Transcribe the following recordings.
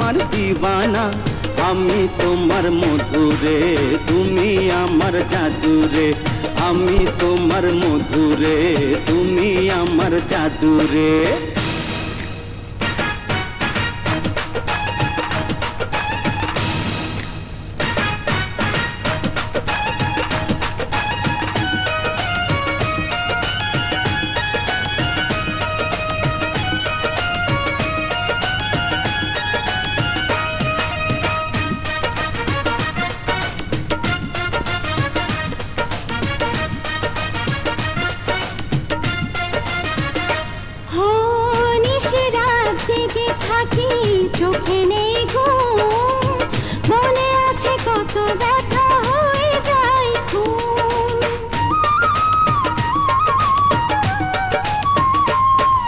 তোমার দিওয়ানা, আমি তোমার মধুরে, তুমি আমার জাদুরে। আমি তোমার মধুরে, তুমি আমার জাদুরে। থাকি চোখে নেই ঘুম, মনে আছে কত ব্যথা হয়ে যায় খুন।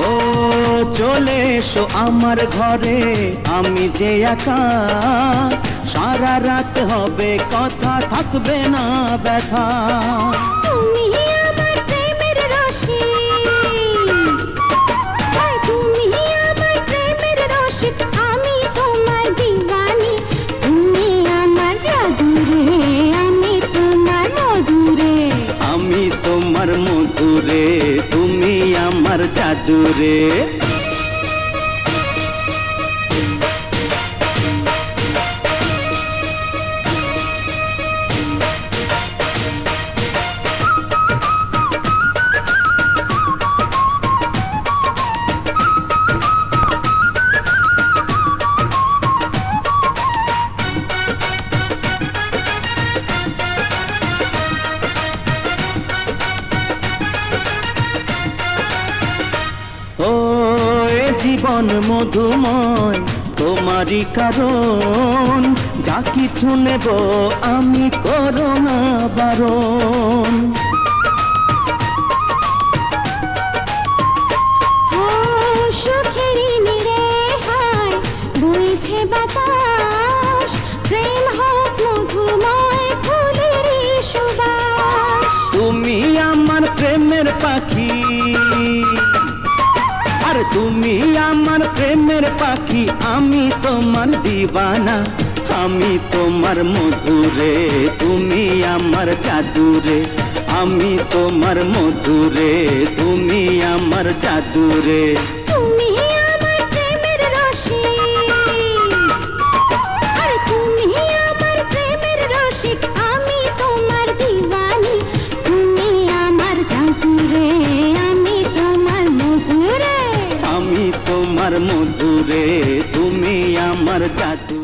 ও চলে এসো আমার ঘরে, আমি যে একা, সারা রাত হবে কথা, থাকবে না ব্যথা। তুমি আমার প্রেমের রসিক, তুমি আমার প্রেমের রসিক, আমি তোমার দিওয়ানি, তুমি আমার জাদুরে, আমি তোমার মধুরে। আমি তোমার মধুরে, তুমি আমার জাদুরে। ও এ জীবন মধুময় তোমারই কারণ, যা কিছু নেব আমি করো না বারণ। সুখেরই নিরেহায় বইছে বাতাস, প্রেম হোক মধুময় ফুলেরই সুবাস। তুমি আমার প্রেমের পাখি, আর তুমি আমার প্রেমের পাখি, আমি তোমার দিওয়ানা, আমি তোমার মধুরে, তুমি আমার জাদুরে। আমি তোমার মধুরে, তুমি আমার জাদুরে। তুমি আমার প্রেমের রসিক, আর তুমি আমার প্রেমের রসিক, আমি তোমার দিওয়ানি, তুমি আমার জাদুরে, আমি তোমার মধুরে। আমি তোমার মধুরে, তুমি আমার জাদু।